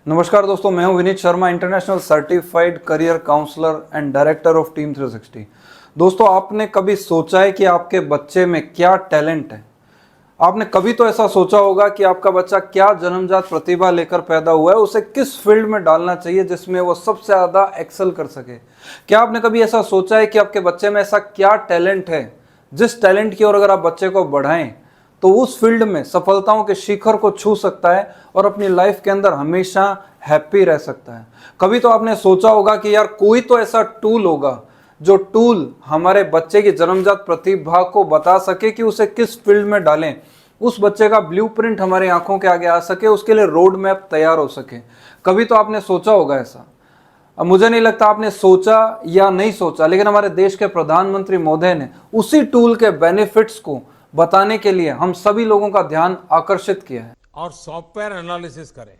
नमस्कार दोस्तों, मैं हूं Vineet Sharma, international certified career counsellor and director of team 360। दोस्तों, आपने कभी सोचा है कि आपके बच्चे में क्या टैलेंट है? आपने कभी तो ऐसा सोचा होगा कि आपका बच्चा क्या जन्मजात प्रतिभा लेकर पैदा हुआ है, उसे किस फील्ड में डालना चाहिए जिसमें वो सबसे ज़्यादा एक्सेल कर सके। क्या आपने कभी ऐसा सोचा है कि आपके बच्चे में ऐसा क्या टैलेंट है, जिस टैलेंट की ओर अगर आप बच्चे को बढ़ाएं तो उस फील्ड में सफलताओं के शिखर को छू सकता है और अपनी लाइफ के अंदर हमेशा हैप्पी रह सकता है। कभी तो आपने सोचा होगा कि यार कोई तो ऐसा टूल होगा जो टूल हमारे बच्चे की जन्मजात प्रतिभा को बता सके कि उसे किस फील्ड में डालें, उस बच्चे का ब्लूप्रिंट हमारी आंखों के आगे आ सके, उसके लिए रोड मैप तैयार हो सके। कभी तो आपने सोचा होगा ऐसा। अब मुझे नहीं लगता आपने सोचा या नहीं सोचा, लेकिन हमारे देश के प्रधानमंत्री महोदय ने उसी टूल के बेनिफिट्स को बताने के लिए हम सभी लोगों का ध्यान आकर्षित किया है। और सॉफ्टवेयर एनालिसिस करें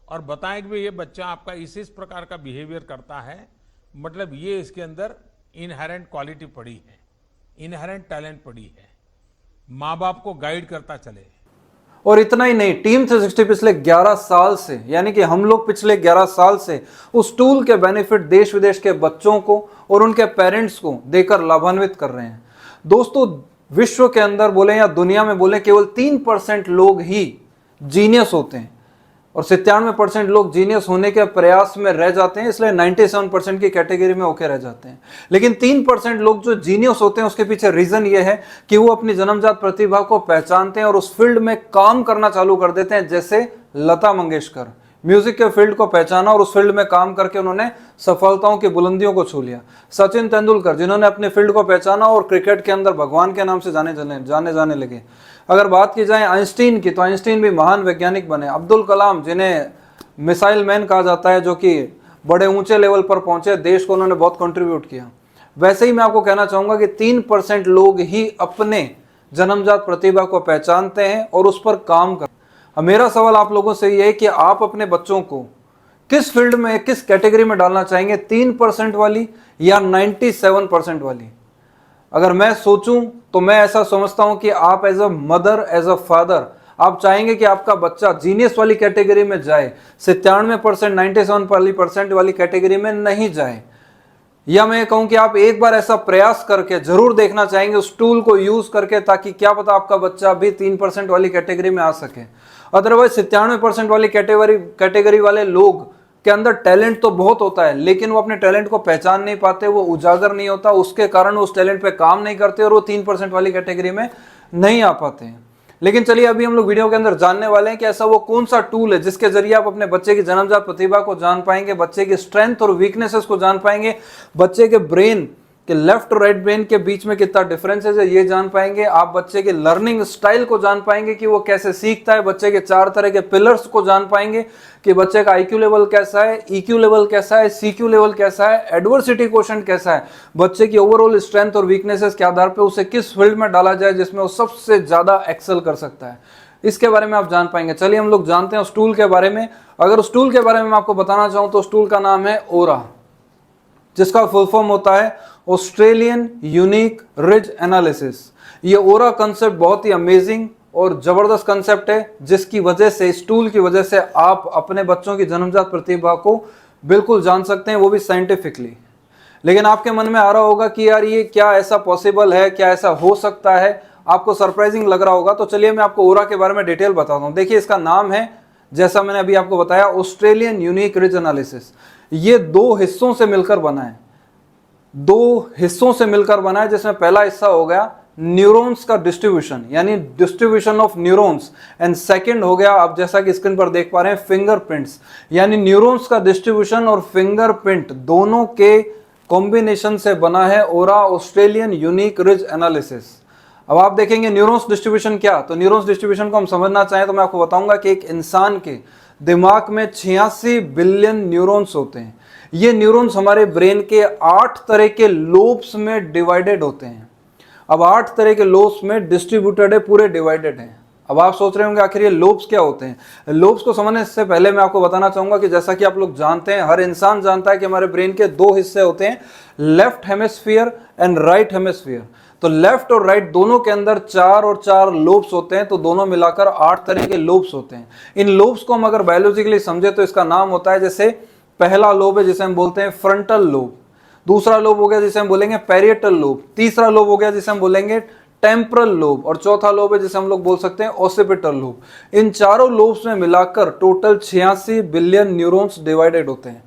और बताएं कि ये बच्चा आपका इस प्रकार का बिहेवियर करता है, मतलब ये इसके अंदर इनहेरेंट क्वालिटी पड़ी है, इनहेरेंट टैलेंट पड़ी है। माँ बाप को गाइड करता चले। और इतना ही नहीं, टीम 360 पिछले 11 साल से, यानी कि हम लोग पिछले 11 साल से उस टूल के बेनिफिट देश विदेश के बच्चों को और उनके पेरेंट्स को देकर लाभान्वित कर रहे हैं। दोस्तों, विश्व के अंदर बोले या दुनिया में बोले, केवल 3% लोग ही जीनियस होते हैं और 97% लोग जीनियस होने के प्रयास में रह जाते हैं, इसलिए 97% की कैटेगरी में होके रह जाते हैं। लेकिन 3% लोग जो जीनियस होते हैं उसके पीछे रीजन ये है कि वो अपनी जन्मजात प्रतिभा को पहचानते हैं और उस फील्ड में काम करना चालू कर देते हैं। जैसे लता मंगेशकर, म्यूजिक के फील्ड को पहचाना और उस फील्ड में काम करके उन्होंने सफलताओं की बुलंदियों को छू लिया। सचिन तेंदुलकर, जिन्होंने अपने फील्ड को पहचाना और क्रिकेट के अंदर भगवान के नाम से जाने लगे। अगर बात की जाए आइंस्टीन की, तो आइंस्टीन भी महान वैज्ञानिक बने। अब्दुल कलाम, जिन्हें मिसाइल मैन कहा जाता है, जो कि बड़े ऊंचे लेवल पर पहुंचे, देश को उन्होंने बहुत कंट्रीब्यूट किया। वैसे ही मैं आपको कहना चाहूंगा कि 3% लोग ही अपने जन्मजात प्रतिभा को पहचानते हैं और उस पर काम करते हैं। अब मेरा सवाल आप लोगों से ये है कि आप अपने बच्चों को किस फील्ड में, किस कैटेगरी में डालना चाहेंगे, 3% वाली या 97% वाली? अगर मैं सोचूं तो मैं ऐसा समझता हूं कि आप as a mother, as a father, आप चाहेंगे कि आपका बच्चा जीनियस वाली कैटेगरी में जाए, 97%, 97% वाली कैटेगरी में नहीं जाए। या मैं कहूं कि आप एक बार ऐसा प्रयास करके जरूर देखना चाहेंगे उस टूल को यूज करके, ताकि क्या पता आपका बच्चा भी 3% वाली कैटेगरी में आ सके। अदरवाइज 97% वाली कैटेगरी वाले लोग के अंदर टैलेंट तो बहुत होता है, लेकिन वो अपने टैलेंट को पहचान नहीं पाते, वो उजागर नहीं होता, उसके कारण वो उस टैलेंट पे काम नहीं करते और वो 3% वाली कैटेगरी में नहीं आ पाते हैं। लेकिन चलिए, अभी हम लोग वीडियो के अंदर जानने वाले हैं कि ऐसा वो कौन सा टूल है जिसके जरिए आप अपने बच्चे की जन्मजात प्रतिभा को जान पाएंगे, बच्चे की स्ट्रेंथ और वीकनेसेस को जान पाएंगे, बच्चे के ब्रेन कि लेफ्ट और राइट ब्रेन के बीच में कितना डिफरेंसेस है ये जान पाएंगे। आप बच्चे के लर्निंग स्टाइल को जान पाएंगे कि वो कैसे सीखता है, बच्चे के 4 तरह के पिलर्स को जान पाएंगे कि बच्चे का IQ लेवल कैसा है, EQ लेवल कैसा है, CQ लेवल कैसा है, एडवर्सिटी क्वोशंट कैसा है, बच्चे की ओवरऑल स्ट्रेंथ और वीकनेसेस के आधार पर उसे किस फील्ड में डाला जाए जिसमें वो सबसे ज्यादा एक्सेल कर सकता है, इसके बारे में आप जान पाएंगे। चलिए हम लोग जानते हैं उस टूल के बारे में। अगर उस टूल के बारे में मैं आपको बताना चाहूं तो उस टूल का नाम है ओरा, जिसका फुल फॉर्म होता है ऑस्ट्रेलियन यूनिक रिज एनालिसिस। ये ओरा कंसेप्ट बहुत ही अमेजिंग और जबरदस्त कंसेप्ट है, जिसकी वजह से, इस टूल की वजह से आप अपने बच्चों की जन्मजात प्रतिभा को बिल्कुल जान सकते हैं, वो भी साइंटिफिकली। लेकिन आपके मन में आ रहा होगा कि यार ये क्या ऐसा पॉसिबल है, क्या ऐसा हो सकता है, आपको सरप्राइजिंग लग रहा होगा। तो चलिए मैं आपको ओरा के बारे में डिटेल बताता हूं। देखिए, इसका नाम है, जैसा मैंने अभी आपको बताया, ऑस्ट्रेलियन यूनिक रिज एनालिसिस। ये 2 हिस्सों से मिलकर बना है, 2 हिस्सों से मिलकर बना है, जिसमें पहला हिस्सा हो गया न्यूरॉन्स का डिस्ट्रीब्यूशन, यानी distribution of neurons, and second हो गया, आप जैसा कि स्क्रीन पर देख पा रहे हैं, फिंगरप्रिंट्स, यानी न्यूरॉन्स का डिस्ट्रीब्यूशन और फिंगरप्रिंट दोनों के कॉम्बिनेशन से बना है ओरा ऑस्ट्रेलियन यूनिक रिज एनालिसिस। अब आप देखेंगे न्यूरॉन्स डिस्ट्रीब्यूशन क्या, तो न्यूरॉन्स डिस्ट्रीब्यूशन को हम समझना चाहें तो मैं आपको बताऊंगा कि एक इंसान के दिमाग में 86 बिलियन न्यूरॉन्स होते हैं। ये न्यूरॉन्स हमारे ब्रेन के 8 तरह के लोब्स में डिवाइडेड होते हैं। अब 8 तरह के लोब्स में डिस्ट्रीब्यूटेड है, पूरे डिवाइडेड हैं। अब आप सोच रहे होंगे आखिर ये लोब्स क्या होते हैं। लोब्स को समझने से पहले मैं आपको बताना चाहूंगा कि जैसा कि आप लोग जानते हैं, हर इंसान जानता है कि हमारे ब्रेन के 2 हिस्से होते हैं, left hemisphere and right hemisphere. तो लेफ्ट और राइट दोनों के अंदर 4 और 4 लोब्स होते हैं, तो दोनों मिलाकर 8 तरह के लोब्स होते हैं। इन लोब्स को हम अगर बायोलॉजिकली समझे तो इसका नाम होता है, जैसे पहला लोब है जिसे हम बोलते हैं फ्रंटल लोब, दूसरा लोब हो गया जिसे हम बोलेंगे पैरिएटल लोब, तीसरा लोब हो गया जिसे हम बोलेंगे टेम्परल लोब, और चौथा लोब है जिसे हम लोग बोल सकते हैं ओसिपिटल लोब। इन चारों लोब्स में मिलाकर टोटल 86 बिलियन न्यूरॉन्स डिवाइडेड होते हैं।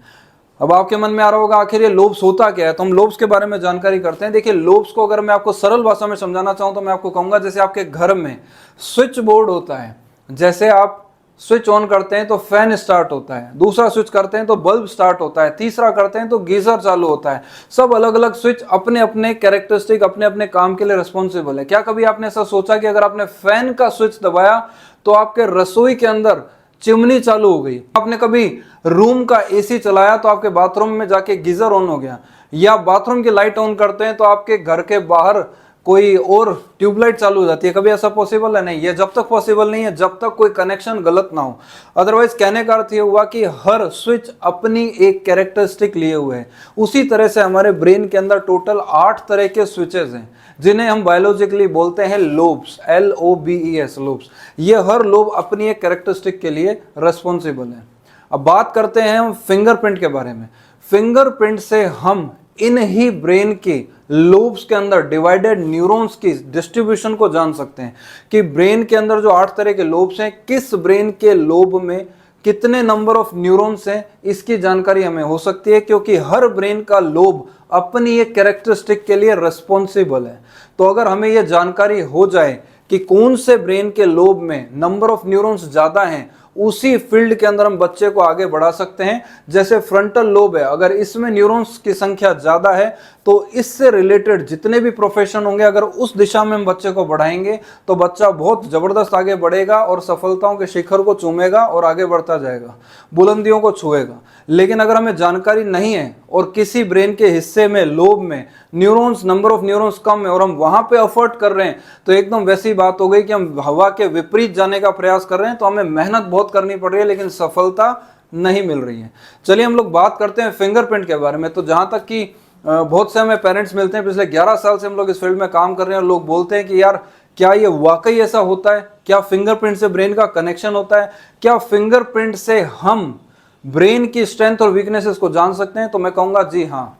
अब आपके मन में आ रहा होगा आखिर ये लोब्स होता क्या है, तो हम लोब्स के बारे में जानकारी करते हैं। देखिए, लोब्स को अगर मैं आपको सरल भाषा में समझाना चाहूं तो मैं आपको कहूंगा जैसे आपके घर में स्विच बोर्ड होता है, जैसे आप स्विच ऑन करते हैं तो फैन स्टार्ट होता है, दूसरा स्विच करते हैं तो बल्ब स्टार्ट होता है, तीसरा करते हैं तो गीजर चालू होता है। सब अलग अलग स्विच अपने अपने कैरेक्टरिस्टिक, अपने अपने काम के लिए रिस्पॉन्सिबल है। क्या कभी आपने ऐसा सोचा कि अगर आपने फैन का स्विच दबाया तो आपके रसोई के अंदर चिमनी चालू हो गई? आपने कभी रूम का एसी चलाया तो आपके बाथरूम में जाके गीजर ऑन हो गया? या बाथरूम की लाइट ऑन करते हैं तो आपके घर के बाहर कोई और ट्यूबलाइट चालू हो जाती है? कभी ऐसा पॉसिबल है? नहीं। ये जब तक पॉसिबल नहीं है जब तक कोई कनेक्शन गलत ना हो। अदरवाइज कहने का अर्थ ये हुआ कि हर स्विच अपनी एक कैरेक्टरिस्टिक लिए हुए है। उसी तरह से हमारे ब्रेन के अंदर टोटल 8 तरह के स्विचेस हैं जिन्हें हम बायोलॉजिकली बोलते हैं लोब्स, LOBES, लोब्स। ये हर लोब अपनी एक कैरेक्टरिस्टिक के लिए रेस्पॉन्सिबल है। अब बात करते हैं हम फिंगरप्रिंट के बारे में। फिंगरप्रिंट से हम इन ही ब्रेन के लोब्स के अंदर डिवाइडेड न्यूरॉन्स की डिस्ट्रीब्यूशन को जान सकते हैं कि ब्रेन के अंदर जो 8 तरह के लोब्स हैं, किस ब्रेन के लोब में कितने नंबर ऑफ न्यूरॉन्स हैं, इसकी जानकारी हमें हो सकती है, क्योंकि हर ब्रेन का लोब अपनी एक कैरेक्टरिस्टिक के लिए रिस्पॉन्सिबल है। तो अगर हमें यह जानकारी हो जाए कि कौन से ब्रेन के लोब में नंबर ऑफ न्यूरॉन्स ज्यादा हैं, उसी फील्ड के अंदर हम बच्चे को आगे बढ़ा सकते हैं। जैसे फ्रंटल लोब है, अगर इसमें न्यूरॉन्स की संख्या ज्यादा है तो इससे रिलेटेड जितने भी प्रोफेशन होंगे, अगर उस दिशा में हम बच्चे को बढ़ाएंगे तो बच्चा बहुत जबरदस्त आगे बढ़ेगा और सफलताओं के शिखर को चूमेगा और आगे बढ़ता जाएगा, बुलंदियों को छुएगा। लेकिन अगर हमें जानकारी नहीं है और किसी ब्रेन के हिस्से में, लोब में न्यूरॉन्स, नंबर ऑफ न्यूरॉन्स कम है और हम वहां पे एफर्ट कर रहे हैं, तो एकदम वैसी बात हो गई कि हम हवा के विपरीत जाने का प्रयास कर रहे हैं। तो हमें मेहनत बहुत करनी पड़ रही है लेकिन सफलता नहीं मिल रही है। चलिए हम लोग बात करते हैं फिंगरप्रिंट के बारे में। तो जहां तक कि बहुत से हमें पेरेंट्स मिलते हैं, पिछले 11 साल से हम लोग इस फील्ड में काम कर रहे हैं और लोग बोलते हैं कि यार क्या ये वाकई ऐसा होता है? क्या फिंगरप्रिंट से ब्रेन का कनेक्शन होता है? क्या फिंगरप्रिंट से हम ब्रेन की स्ट्रेंथ और वीकनेसेस को जान सकते हैं? तो मैं कहूंगा जी हाँ।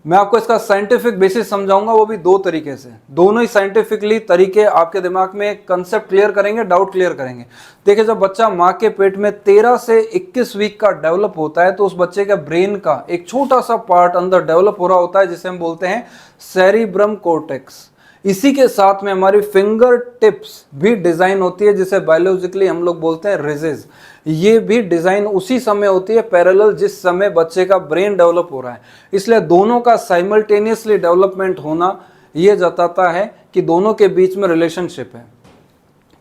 मैं आपको इसका साइंटिफिक बेसिस समझाऊंगा, वो भी 2 तरीके से। दोनों ही साइंटिफिकली तरीके आपके दिमाग में कंसेप्ट क्लियर करेंगे, डाउट क्लियर करेंगे। देखिए, जब बच्चा माँ के पेट में 13 से 21 वीक का डेवलप होता है तो उस बच्चे के ब्रेन का एक छोटा सा पार्ट अंदर डेवलप हो रहा होता है जिसे हम बोलते हैं सेरिब्रम कॉर्टेक्स। इसी के साथ में हमारी फिंगर टिप्स भी डिजाइन होती है जिसे बायोलॉजिकली हम लोग बोलते हैं रिजेस। ये भी डिजाइन उसी समय होती है पैरेलल जिस समय बच्चे का ब्रेन डेवलप हो रहा है। इसलिए दोनों का साइमल्टेनियसली डेवलपमेंट होना ये जताता है कि दोनों के बीच में रिलेशनशिप है।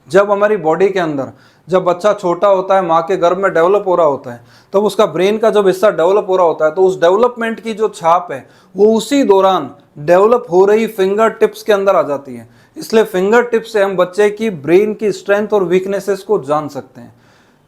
जब हमारी बॉडी के अंदर, जब बच्चा छोटा होता है, माँ के गर्भ में डेवलप हो रहा होता है, तब उसका ब्रेन का जब हिस्सा डेवलप हो रहा होता है तो उस डेवलपमेंट की जो छाप है वो उसी दौरान डेवलप हो रही फिंगर टिप्स के अंदर आ जाती है। इसलिए फिंगर टिप्स से हम बच्चे की ब्रेन की स्ट्रेंथ और वीकनेसेस को जान सकते हैं।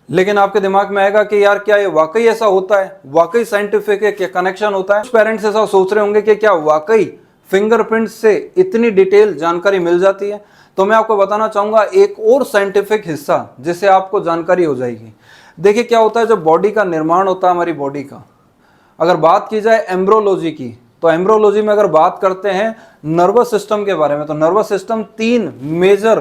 लेकिन आपके दिमाग में आएगा कि यार क्या ये वाकई ऐसा होता है? वाकई साइंटिफिक है? क्या कनेक्शन होता है? कुछ पेरेंट्स ऐसा सोच रहे होंगे कि क्या वाकई फिंगरप्रिंट से इतनी डिटेल जानकारी मिल जाती है? तो मैं आपको बताना चाहूंगा एक और साइंटिफिक हिस्सा जिससे आपको जानकारी हो जाएगी। देखिए क्या होता है, जब बॉडी का निर्माण होता है, हमारी बॉडी का अगर बात की जाए एम्ब्रोलॉजी की, तो एम्ब्रोलॉजी में अगर बात करते हैं नर्वस सिस्टम के बारे में, तो नर्वस सिस्टम 3 मेजर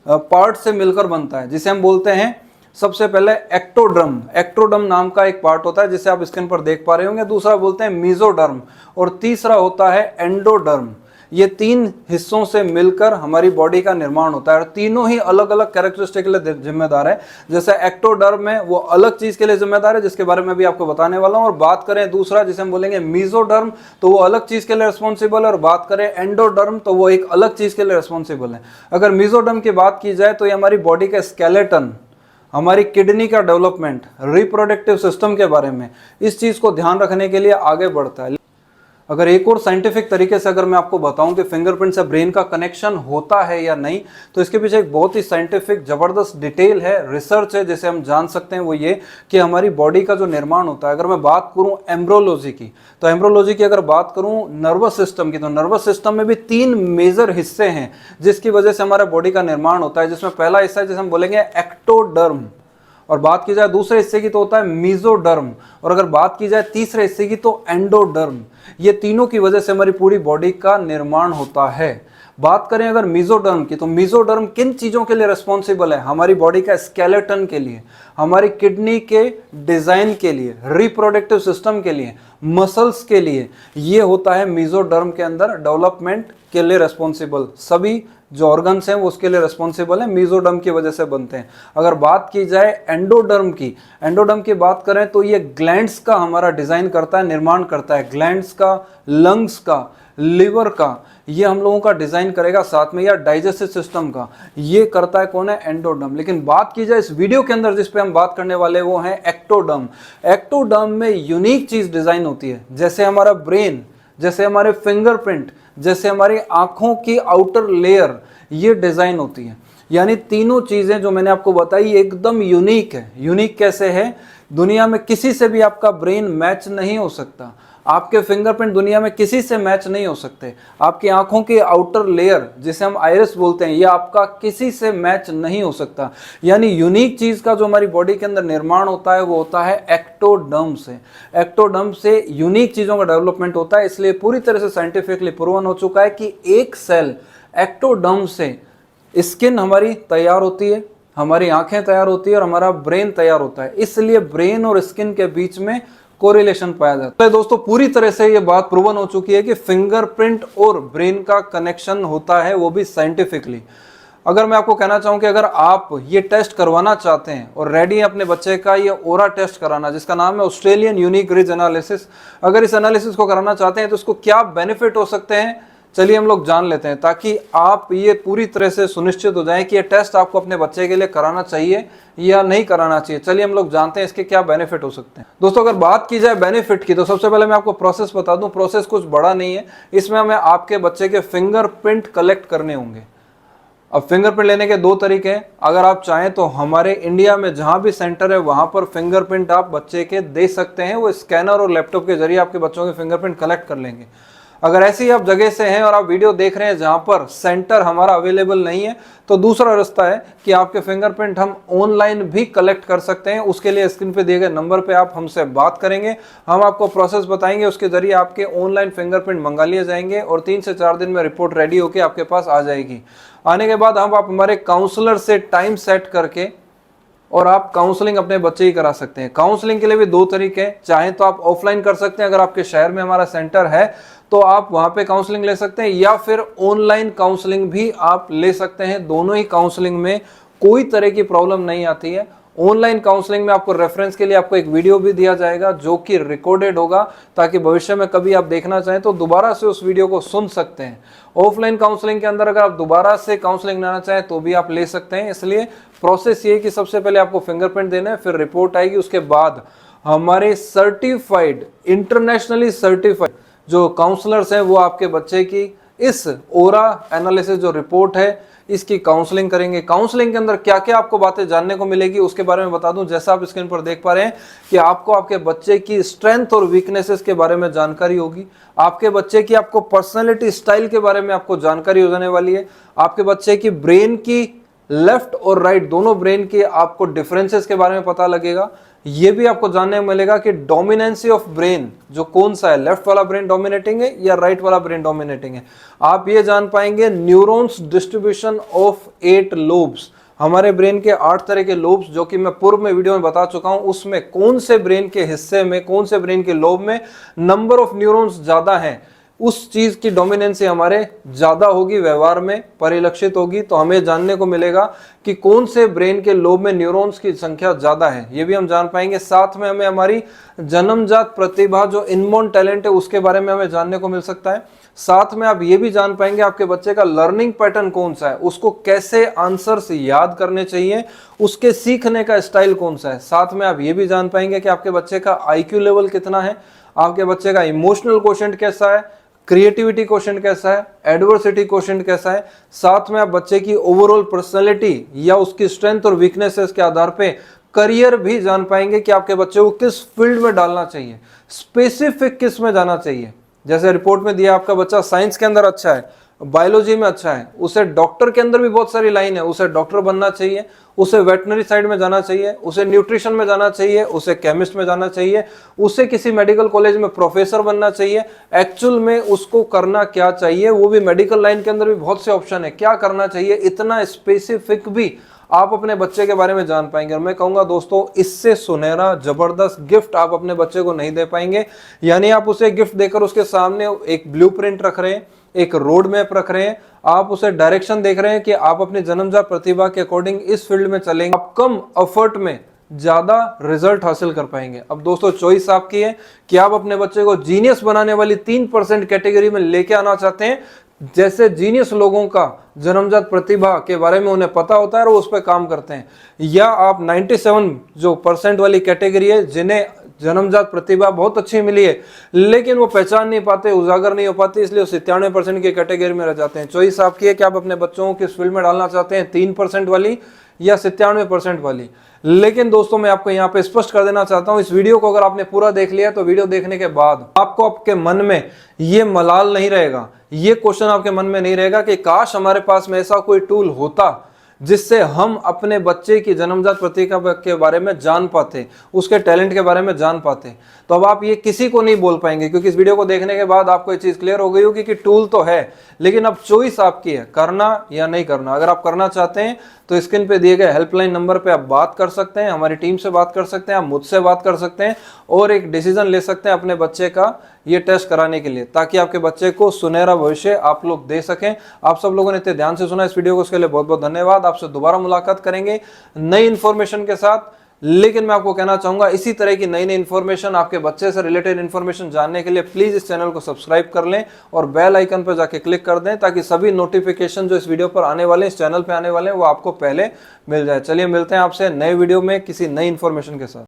पार्ट से मिलकर बनता है जिसे हम बोलते हैं सबसे पहले एक्टोडर्म। एक्टोडर्म नाम का एक पार्ट होता है जिसे आप स्क्रीन पर देख पा रहे होंगे, दूसरा बोलते हैं मीजोडर्म और तीसरा होता है एंडोडर्म। ये 3 हिस्सों से मिलकर हमारी बॉडी का निर्माण होता है और तीनों ही अलग अलग कैरेक्टरिस्टिक के लिए जिम्मेदार है। जैसे एक्टोडर्म है वो अलग चीज के लिए जिम्मेदार है जिसके बारे में भी आपको बताने वाला हूं, और बात करें दूसरा जिसे हम बोलेंगे मीजोडर्म तो वो अलग चीज के लिए रिस्पॉन्सिबल है, और बात करें एंडोडर्म तो वो एक अलग चीज के लिए रिस्पॉन्सिबल है। अगर मीजोडर्म की बात की जाए तो ये हमारी बॉडी का स्केलेटन, हमारी किडनी का डेवलपमेंट, रिप्रोडक्टिव सिस्टम के बारे में, इस चीज को ध्यान रखने के लिए आगे बढ़ता है। अगर एक और साइंटिफिक तरीके से अगर मैं आपको बताऊं कि फिंगरप्रिंट से ब्रेन का कनेक्शन होता है या नहीं, तो इसके पीछे एक बहुत ही साइंटिफिक जबरदस्त डिटेल है, रिसर्च है, जिसे हम जान सकते हैं। वो ये कि हमारी बॉडी का जो निर्माण होता है, अगर मैं बात करूं एम्ब्रोलॉजी की, तो एम्ब्रोलॉजी की अगर बात करूं नर्वस सिस्टम की, तो नर्वस सिस्टम में भी 3 मेजर हिस्से हैं जिसकी वजह से हमारा बॉडी का निर्माण होता है, जिसमें पहला हिस्सा है जिसे हम बोलेंगे एक्टोडर्म, और बात की जाए दूसरे हिस्से की तो होता है मीजोडर्म, और अगर बात की जाए तीसरे हिस्से की तो एंडोडर्म। ये तीनों की वजह से हमारी पूरी बॉडी का निर्माण होता है। बात करें अगर मीजोडर्म की, तो मीजोडर्म किन चीजों के लिए रिस्पॉन्सिबल है? हमारी बॉडी का स्केलेटन के लिए, हमारी किडनी के डिजाइन के लिए, रिप्रोडक्टिव सिस्टम के लिए, मसल्स के लिए। ये होता है मीजोडर्म के अंदर डेवलपमेंट के लिए रिस्पॉन्सिबल। सभी जो ऑर्गन्स हैं वो उसके लिए रिस्पॉन्सिबल है, मीजोडर्म की वजह से बनते हैं। अगर बात की जाए एंडोडर्म की बात करें तो ये ग्लैंड्स का हमारा डिजाइन करता है, निर्माण करता है। ग्लैंड्स का, लंग्स का, लिवर का, ये हम लोगों का डिजाइन करेगा, साथ में या डाइजेस्टिव सिस्टम का, ये करता है कौन है? एंडोडर्म। लेकिन बात की जाए इस वीडियो के अंदर जिस पे हम बात करने वाले वो है एक्टोडर्म। एक्टोडर्म में यूनिक चीज डिजाइन होती है, जैसे हमारा ब्रेन, जैसे हमारे फिंगरप्रिंट, जैसे हमारी आंखों की आउटर लेयर, ये डिजाइन होती है। यानी तीनों चीजें जो मैंने आपको बताई एकदम यूनिक है। यूनिक कैसे है? दुनिया में किसी से भी आपका ब्रेन मैच नहीं हो सकता, आपके फिंगरप्रिंट दुनिया में किसी से मैच नहीं हो सकते, आपकी आंखों की आउटर लेयर जिसे हम आइरिस बोलते हैं, ये आपका किसी से मैच नहीं हो सकता। यानी यूनिक चीज का जो हमारी बॉडी के अंदर निर्माण होता है वो होता है एक्टोडर्म से। एक्टोडर्म से यूनिक चीजों का डेवलपमेंट होता है, इसलिए पूरी तरह से साइंटिफिकली प्रूवन हो चुका है कि एक सेल एक्टोडर्म से स्किन हमारी तैयार होती है, हमारी आंखें तैयार होती है और हमारा ब्रेन तैयार होता है। इसलिए ब्रेन और स्किन के बीच में कोरिलेशन पाया जाता है। दोस्तों पूरी तरह से ये बात प्रूवन हो चुकी है कि फिंगरप्रिंट और ब्रेन का कनेक्शन होता है, वो भी साइंटिफिकली। अगर मैं आपको कहना चाहूं कि अगर आप ये टेस्ट करवाना चाहते हैं और रेडी हैं अपने बच्चे का ये ओरा टेस्ट कराना, जिसका नाम है ऑस्ट्रेलियन यूनिक रिज एनालिसिस, अगर इस एनालिसिस को कराना चाहते हैं तो उसको क्या बेनिफिट हो सकते हैं, चलिए हम लोग जान लेते हैं, ताकि आप ये पूरी तरह से सुनिश्चित हो जाएं कि ये टेस्ट आपको अपने बच्चे के लिए कराना चाहिए या नहीं कराना चाहिए। चलिए हम लोग जानते हैं इसके क्या बेनिफिट हो सकते हैं। दोस्तों अगर बात की जाए बेनिफिट की, तो सबसे पहले मैं आपको प्रोसेस बता दूं। प्रोसेस कुछ बड़ा नहीं है, इसमें हमें आपके बच्चे के फिंगरप्रिंट कलेक्ट करने होंगे। अब फिंगरप्रिंट लेने के 2 तरीके हैं। अगर आप चाहें तो हमारे इंडिया में जहां भी सेंटर है वहां पर फिंगरप्रिंट आप बच्चे के दे सकते हैं, वो स्कैनर और लैपटॉप के जरिए आपके बच्चों के फिंगरप्रिंट कलेक्ट कर लेंगे। अगर ऐसी आप जगह से हैं और आप वीडियो देख रहे हैं जहां पर सेंटर हमारा अवेलेबल नहीं है, तो दूसरा रास्ता है कि आपके फिंगरप्रिंट हम ऑनलाइन भी कलेक्ट कर सकते हैं। उसके लिए स्क्रीन पे दिए गए नंबर पे आप हमसे बात करेंगे, हम आपको प्रोसेस बताएंगे, उसके जरिए आपके ऑनलाइन फिंगरप्रिंट मंगा लिए जाएंगे और 3 से 4 दिन में रिपोर्ट रेडी होकर आपके पास आ जाएगी। आने के बाद आप हमारे काउंसलर से टाइम सेट करके और आप काउंसलिंग अपने बच्चे ही करा सकते हैं। काउंसलिंग के लिए भी 2 तरीके हैं, चाहे तो आप ऑफलाइन कर सकते हैं, अगर आपके शहर में हमारा सेंटर है तो आप वहां पे काउंसलिंग ले सकते हैं, या फिर ऑनलाइन काउंसलिंग भी आप ले सकते हैं। दोनों ही काउंसलिंग में कोई तरह की प्रॉब्लम नहीं आती है। ऑनलाइन काउंसलिंग में आपको रेफरेंस के लिए आपको एक वीडियो भी दिया जाएगा जो कि रिकॉर्डेड होगा, ताकि भविष्य में कभी आप देखना चाहें तो दोबारा से उस वीडियो को सुन सकते हैं। ऑफलाइन काउंसलिंग के अंदर अगर आप दोबारा से काउंसलिंग लेना चाहें तो भी आप ले सकते हैं। इसलिए प्रोसेस ये है कि सबसे पहले आपको फिंगरप्रिंट देना है, फिर रिपोर्ट आएगी, उसके बाद हमारे सर्टिफाइड, इंटरनेशनली सर्टिफाइड जो काउंसलर्स हैं वो आपके बच्चे की इस ओरा एनालिसिस जो रिपोर्ट है इसकी काउंसलिंग करेंगे। काउंसलिंग के अंदर क्या क्या आपको बातें जानने को मिलेगी उसके बारे में बता दूं। जैसा आप स्क्रीन पर देख पा रहे हैं कि आपको आपके बच्चे की स्ट्रेंथ और वीकनेसेस के बारे में जानकारी होगी, आपके बच्चे की आपको पर्सनैलिटी स्टाइल के बारे में आपको जानकारी हो जाने वाली है, आपके बच्चे की ब्रेन की लेफ्ट और राइट दोनों ब्रेन के आपको डिफरेंसेस के बारे में पता लगेगा। ये भी आपको जानने में मिलेगा कि डोमिनेंसी ऑफ ब्रेन जो कौन सा है, लेफ्ट वाला ब्रेन डोमिनेटिंग है या राइट वाला ब्रेन डोमिनेटिंग है। आप ये जान पाएंगे न्यूरॉन्स डिस्ट्रीब्यूशन ऑफ 8 लोब्स, हमारे ब्रेन के 8 तरह के लोब्स जो कि मैं पूर्व में वीडियो में बता चुका हूं, उसमें कौन से ब्रेन के हिस्से में, कौन से ब्रेन के लोब में नंबर ऑफ न्यूरॉन्स ज्यादा है, उस चीज की डोमिनेंसी हमारे ज्यादा होगी, व्यवहार में परिलक्षित होगी। तो हमें जानने को मिलेगा कि कौन से ब्रेन के लोब में न्यूरॉन्स की संख्या ज्यादा है, ये भी हम जान पाएंगे। साथ में हमें हमारी जन्मजात प्रतिभा जो इनबॉर्न टैलेंट है उसके बारे में हमें जानने को मिल सकता है। साथ में आप ये भी जान पाएंगे आपके बच्चे का लर्निंग पैटर्न कौन सा है, उसको कैसे आंसर्स याद करने चाहिए, उसके सीखने का स्टाइल कौन सा है। साथ में आप ये भी जान पाएंगे कि आपके बच्चे का IQ लेवल कितना है, आपके बच्चे का इमोशनल क्वोशेंट कैसा है, क्रिएटिविटी क्वोशेंट कैसा है, एडवर्सिटी क्वोशेंट कैसा है, साथ में आप बच्चे की ओवरऑल पर्सनैलिटी या उसकी स्ट्रेंथ और वीकनेसेस के आधार पे करियर भी जान पाएंगे कि आपके बच्चे को किस फील्ड में डालना चाहिए, स्पेसिफिक किस में जाना चाहिए। जैसे रिपोर्ट में दिया आपका बच्चा साइंस के अंदर अच्छा है, बायोलॉजी में अच्छा है, उसे डॉक्टर के अंदर भी बहुत सारी लाइन है, उसे डॉक्टर बनना चाहिए, उसे वेटनरी साइड में जाना चाहिए, उसे न्यूट्रिशन में जाना चाहिए, उसे केमिस्ट में जाना चाहिए, उसे किसी मेडिकल कॉलेज में प्रोफेसर बनना चाहिए। एक्चुअल में उसको करना क्या चाहिए, वो भी मेडिकल लाइन के अंदर भी बहुत से ऑप्शन है, क्या करना चाहिए, इतना स्पेसिफिक भी आप अपने बच्चे के बारे में जान पाएंगे। और मैं कहूंगा दोस्तों, इससे सुनहरा जबरदस्त गिफ्ट आप अपने बच्चे को नहीं दे पाएंगे। यानी आप उसे गिफ्ट देकर उसके सामने एक ब्लूप्रिंट रख रहे हैं, एक रोड मैप रख रहे हैं, आप उसे डायरेक्शन देख रहे हैं कि आप अपनी जन्मजात प्रतिभा के अकॉर्डिंग इस फील्ड में चलेंगे, आप कम एफर्ट में ज्यादा रिजल्ट हासिल कर पाएंगे। अब दोस्तों चॉइस आपकी है कि आप अपने बच्चे को जीनियस बनाने वाली 3% कैटेगरी में लेके आना चाहते हैं, जैसे जीनियस लोगों का जन्मजात प्रतिभा के बारे में उन्हें पता होता है और उस पर काम करते हैं, या आप 97% वाली कैटेगरी है जिन्हें जन्मजात प्रतिभा बहुत अच्छी मिली है लेकिन वो पहचान नहीं पाते, उजागर नहीं हो पाती, इसलिए 97% की कैटेगरी में रह जाते हैं। चॉइस आपकी है कि आप अपने बच्चों को किस फील्ड में डालना चाहते हैं, 3% वाली या 97% वाली। लेकिन दोस्तों मैं आपको यहाँ पे स्पष्ट कर देना चाहता हूँ, इस वीडियो को अगर आपने पूरा देख लिया तो वीडियो देखने के बाद आपको आपके मन में ये मलाल नहीं रहेगा, ये क्वेश्चन आपके मन में नहीं रहेगा कि काश हमारे पास में ऐसा कोई टूल होता जिससे हम अपने बच्चे की जन्मजात प्रतिभा के बारे में जान पाते, उसके टैलेंट के बारे में जान पाते। तो अब आप ये किसी को नहीं बोल पाएंगे, क्योंकि इस वीडियो को देखने के बाद आपको ये चीज क्लियर हो गई होगी कि टूल तो है, लेकिन अब चॉइस आपकी है, करना या नहीं करना। अगर आप करना चाहते हैं तो स्क्रीन पे दिए गए हेल्पलाइन नंबर पे आप बात कर सकते हैं, हमारी टीम से बात कर सकते हैं, आप मुझसे बात कर सकते हैं और एक डिसीजन ले सकते हैं अपने बच्चे का ये टेस्ट कराने के लिए, ताकि आपके बच्चे को सुनहरा भविष्य आप लोग दे सकें। आप सब लोगों ने इतने ध्यान से सुना इस वीडियो को, उसके लिए बहुत बहुत धन्यवाद। आपसे दोबारा मुलाकात करेंगे नई इन्फॉर्मेशन के साथ। लेकिन मैं आपको कहना चाहूंगा, इसी तरह की नई नई इन्फॉर्मेशन, आपके बच्चे से रिलेटेड इन्फॉर्मेशन जानने के लिए प्लीज इस चैनल को सब्सक्राइब कर लें और बेल आइकन पर जाके क्लिक कर दें, ताकि सभी नोटिफिकेशन जो इस वीडियो पर आने वाले हैं, इस चैनल पे आने वाले हैं, वो आपको पहले मिल जाए। चलिए मिलते हैं आपसे नए वीडियो में किसी नई इन्फॉर्मेशन के साथ।